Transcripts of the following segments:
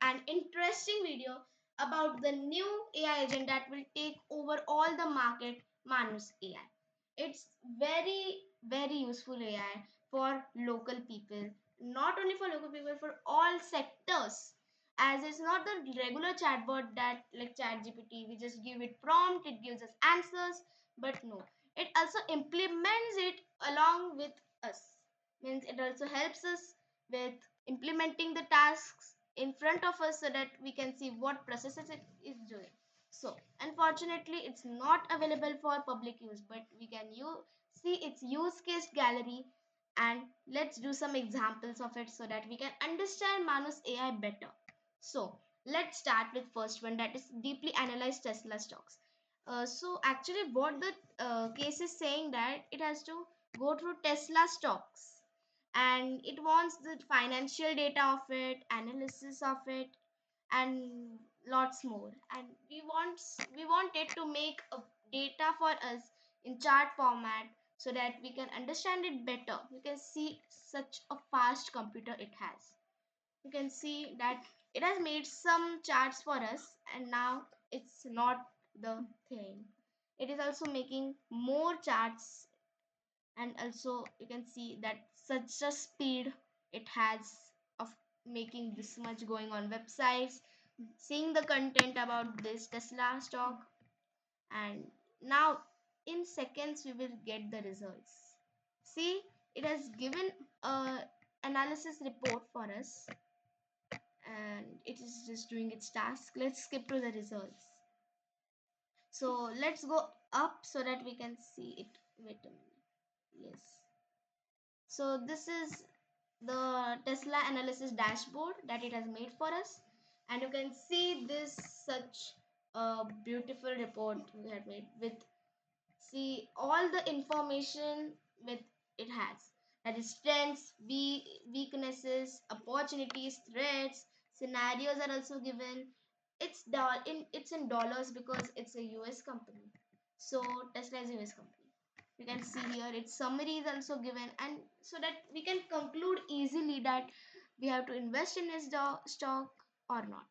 and interesting video about the new AI agent that will take over all the market, Manus AI. It's very useful AI for local people, not only for local people, for all sectors. As it's not the regular chatbot that like ChatGPT, we just give it prompt, it gives us answers, but no, it also implements it along with us. Means it also helps us with implementing the tasks in front of us so that we can see what processes it is doing. So unfortunately it's not available for public use, but we can see its use case gallery, and let's do some examples of it so that we can understand Manus AI better. So let's start with first one, that is deeply analyze Tesla stocks. So actually what the case is saying, that it has to go through Tesla stocks, and it wants the financial data of it, analysis of it, and lots more. And we want it to make a data for us in chart format so that we can understand it better. You can see such a fast computer it has. You can see that it has made some charts for us, and now it's not the thing, it is also making more charts. And also you can see that such a speed it has of making this much going on websites, seeing the content about this Tesla stock. And now in seconds we will get the results. See, it has given a analysis report for us, and it is just doing its task. Let's skip to the results. So let's go up so that we can see it. Wait a minute. Yes. So this is the Tesla analysis dashboard that it has made for us, and you can see this such a beautiful report we had made with, see all the information with it has, that is strengths, weaknesses, opportunities, threats, scenarios are also given. It's in dollars because it's a US company. So Tesla is a US company. You can see here its summary is also given, and so that we can conclude easily that we have to invest in this stock or not.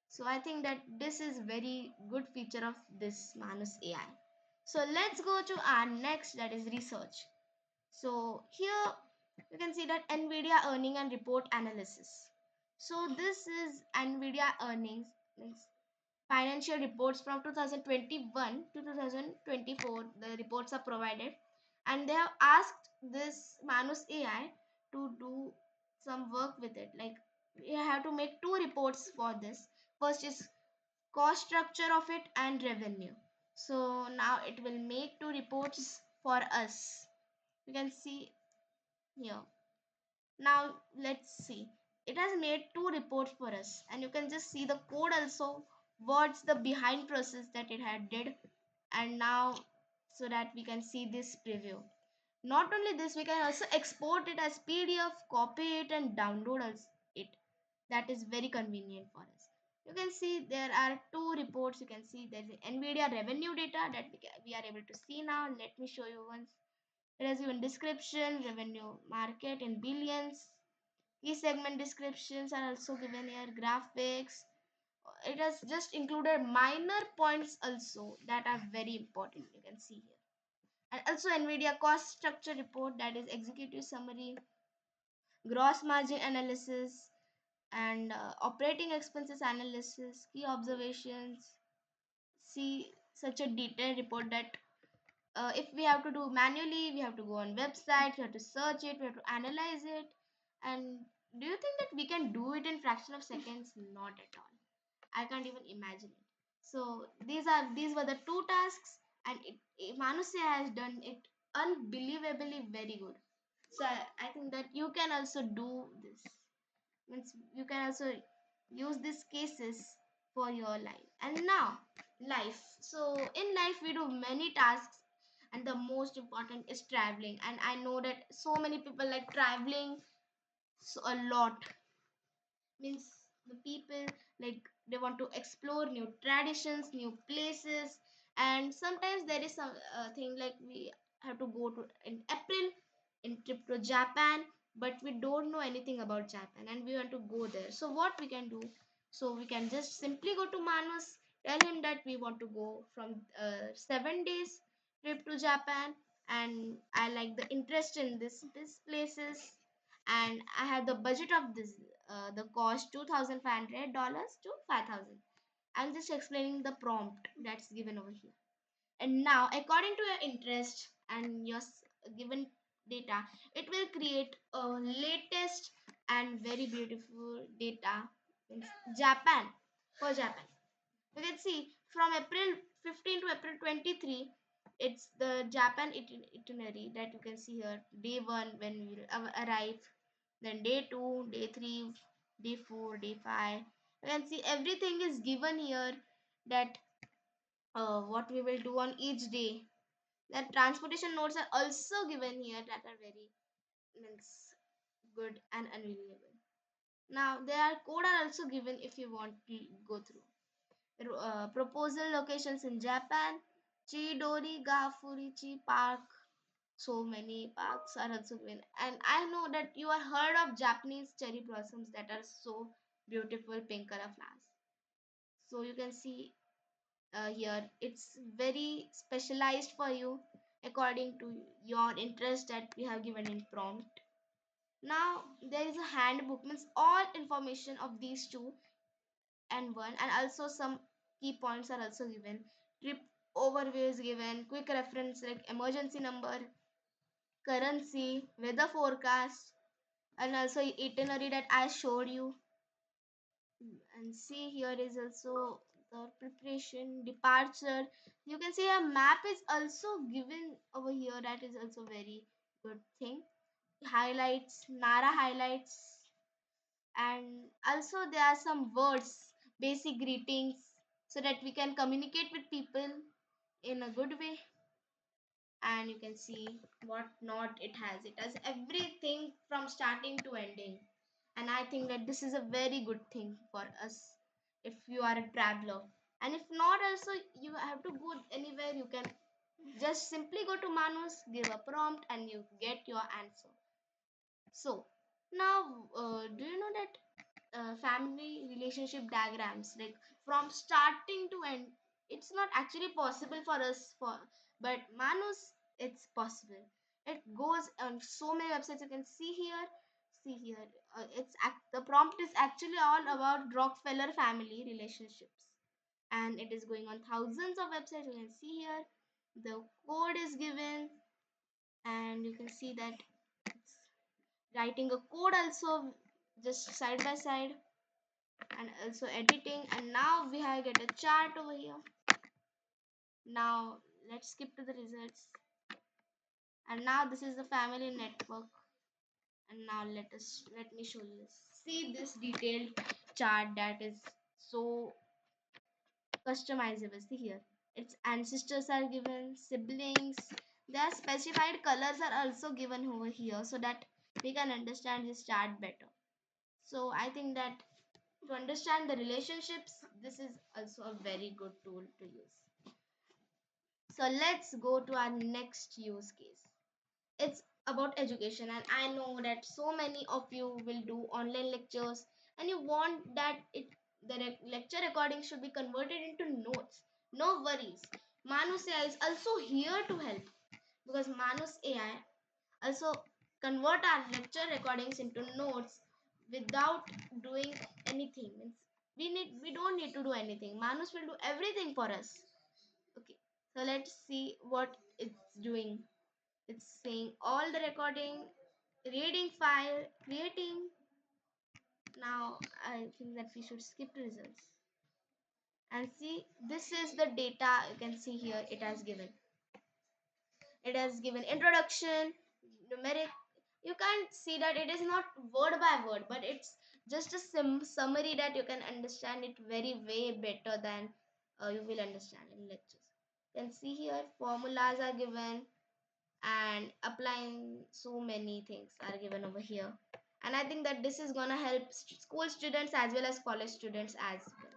So I think that this is very good feature of this Manus AI. So let's go to our next, that is research. So here you can see that Nvidia earning and report analysis. So this is Nvidia earnings, means financial reports from 2021 to 2024. The reports are provided, and they have asked this Manus AI to do some work with it. Like, we have to make two reports for this. First is cost structure of it and revenue. So now it will make two reports for us. You can see here. Now let's see, it has made two reports for us, and you can just see the code also, what's the behind process that it had did. And now, so that we can see this preview. Not only this, we can also export it as PDF, copy it, and download it. That is very convenient for us. You can see there are two reports. You can see there is Nvidia revenue data that we are able to see now. Let me show you once. It has given description, revenue market in billions. Key segment descriptions are also given here, graphics. It has just included minor points also that are very important. You can see here. And also Nvidia cost structure report, that is executive summary, gross margin analysis, and operating expenses analysis, key observations. See such a detailed report that if we have to do manually, we have to go on website, we have to search it, we have to analyze it. And do you think that we can do it in fraction of seconds? Not at all. I can't even imagine it. So these were the two tasks, and Manus has done it unbelievably very good. So I think that you can also do this. Means you can also use these cases for your life. And now life. So in life we do many tasks, and the most important is traveling. And I know that so many people like traveling so a lot. Means the people, like, they want to explore new traditions, new places. And sometimes there is some thing like we have to go to in April in trip to Japan, but we don't know anything about Japan and we want to go there. So what we can do, So we can just simply go to Manus, tell him that we want to go from 7 days trip to Japan, and I like the interest in this places, and I have the budget of this the cost $2,500 to 5,000. I'm just explaining the prompt that's given over here. And now, according to your interest and your given data, it will create a latest and very beautiful data in Japan, for Japan. You can see from April 15 to April 23, it's the Japan itinerary that you can see here. Day 1 when we will arrive, then day 2, day 3, day 4, day 5. You can see everything is given here, that what we will do on each day. The transportation notes are also given here, that are very means good and unreliable. Now there are code are also given if you want to go through. Proposal locations in Japan, Chidori, Gafurichi Park. So many parks are also given. And I know that you are heard of Japanese cherry blossoms that are so beautiful pink color flowers. So you can see here it's very specialized for you according to your interest that we have given in prompt. Now there is a handbook, means all information of these two and one, and also some key points are also given. Trip overview is given, quick reference like emergency number, currency, weather forecast, and also itinerary that I showed you. And see here is also the preparation, departure. You can see a map is also given over here, that is also very good thing. Highlights, Nara highlights, and also there are some words, basic greetings, so that we can communicate with people in a good way. And you can see what not it has everything from starting to ending. And I think that this is a very good thing for us if you are a traveler. And if not also, you have to go anywhere, you can just simply go to Manus, give a prompt, and you get your answer. So now, do you know that family relationship diagrams, like from starting to end, it's not actually possible for us, for but Manus it's possible. It goes on so many websites, you can see here. See here, the prompt is actually all about Rockefeller family relationships, and it is going on thousands of websites. You can see here the code is given, and you can see that it's writing a code also just side by side, and also editing. And now we have get a chart over here. Now let's skip to the results. And now this is the family network. And now let me show you this. See this detailed chart that is so customizable. See here, its ancestors are given, siblings, their specified colors are also given over here, so that we can understand this chart better. So I think that to understand the relationships, this is also a very good tool to use. So let's go to our next use case. It's about education, and I know that so many of you will do online lectures, and you want that lecture recording should be converted into notes. No worries. Manus AI is also here to help, because Manus AI also convert our lecture recordings into notes without doing anything. Means we don't need to do anything. Manus will do everything for us. Okay, so let's see what it's doing. It's saying all the recording, reading file, creating. Now I think that we should skip to results and see. This is the data. You can see here it has given introduction, numeric. You can't see that it is not word by word, but it's just a summary that you can understand it very way better than you will understand in lectures. You can see here formulas are given, and applying so many things are given over here. And I think that this is gonna help school students as well as college students as well.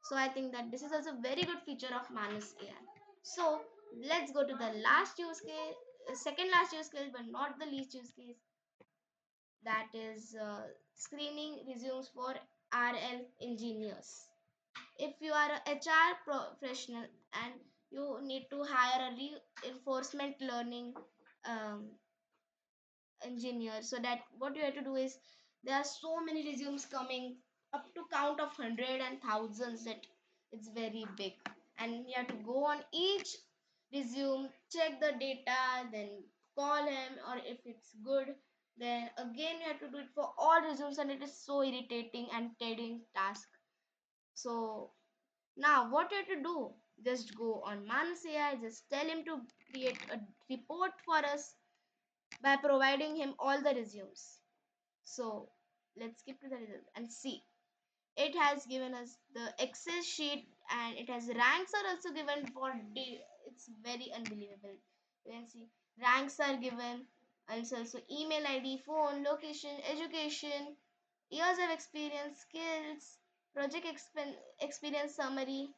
So I think that this is also very good feature of Manus AI. So let's go to the last use case, second last use case, but not the least use case. That is screening resumes for RL engineers. If you are a HR professional and you need to hire a reinforcement learning um, engineer, so that what you have to do is there are so many resumes coming up to count of hundred and thousands that it's very big, and you have to go on each resume, check the data, then call him, or if it's good, then again you have to do it for all resumes, and it is so irritating and tedious task. So now what you have to do, just go on Manus AI, just tell him to create a report for us by providing him all the resumes. So let's skip to the result and see. It has given us the Excel sheet, and it has ranks are also given for it's very unbelievable. You can see ranks are given, and it's also email ID, phone, location, education, years of experience, skills, project experience summary.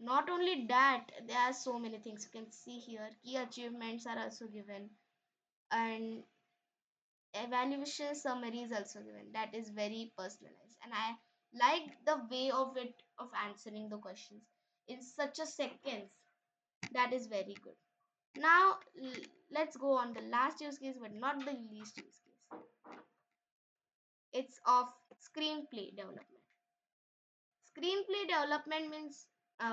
Not only that, there are so many things you can see here. Key achievements are also given, and evaluation summary is also given. That is very personalized, and I like the way of it of answering the questions in such a seconds. That is very good. Now let's go on the last use case, but not the least use case. It's of screenplay development. Screenplay development means,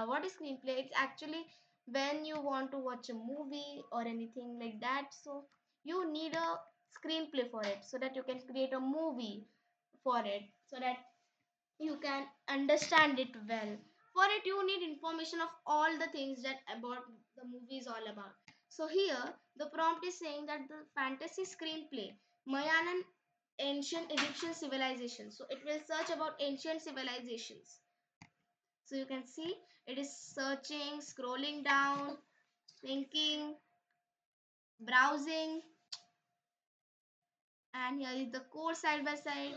what is screenplay? It's actually when you want to watch a movie or anything like that, so you need a screenplay for it, so that you can create a movie for it, so that you can understand it well. For it you need information of all the things that about the movie is all about. So here the prompt is saying that the fantasy screenplay Mayanan ancient Egyptian civilization, so it will search about ancient civilizations. So you can see it is searching, scrolling down, thinking, browsing, and here is the code side by side.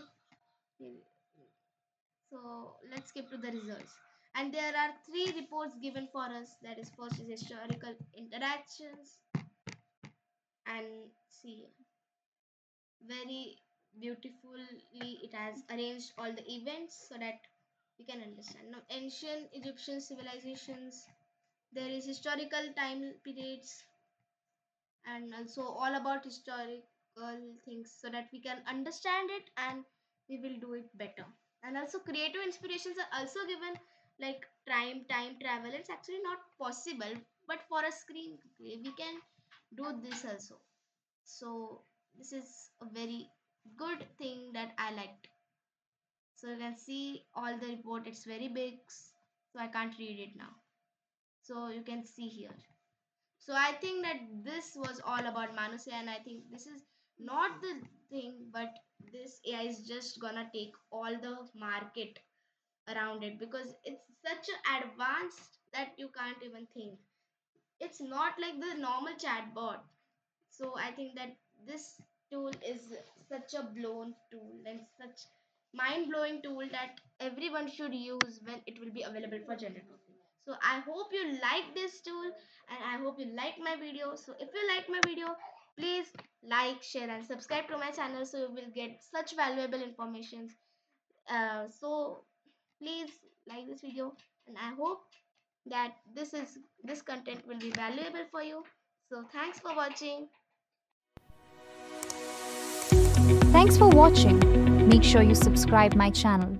So let's skip to the results. And there are three reports given for us. That is, first is historical interactions, and see, very beautifully it has arranged all the events so that we can understand. Now, ancient Egyptian civilizations. There is historical time periods, and also all about historical things, so that we can understand it and we will do it better. And also creative inspirations are also given, like time travel. It's actually not possible, but for a screenplay we can do this also. So this is a very good thing that I liked. So you can see all the report, it's very big, so I can't read it now. So you can see here. So I think that this was all about Manus AI, and I think this is not the thing, but this AI is just gonna take all the market around it, because it's such advanced that you can't even think. It's not like the normal chatbot. So I think that this tool is such a blown tool and such mind blowing tool that everyone should use when it will be available for general public. So I hope you like this tool, and I hope you like my video. So if you like my video, please like, share, and subscribe to my channel, so you will get such valuable information. So please like this video, and I hope that this content will be valuable for you. So thanks for watching. Thanks for watching. Make sure you subscribe my channel.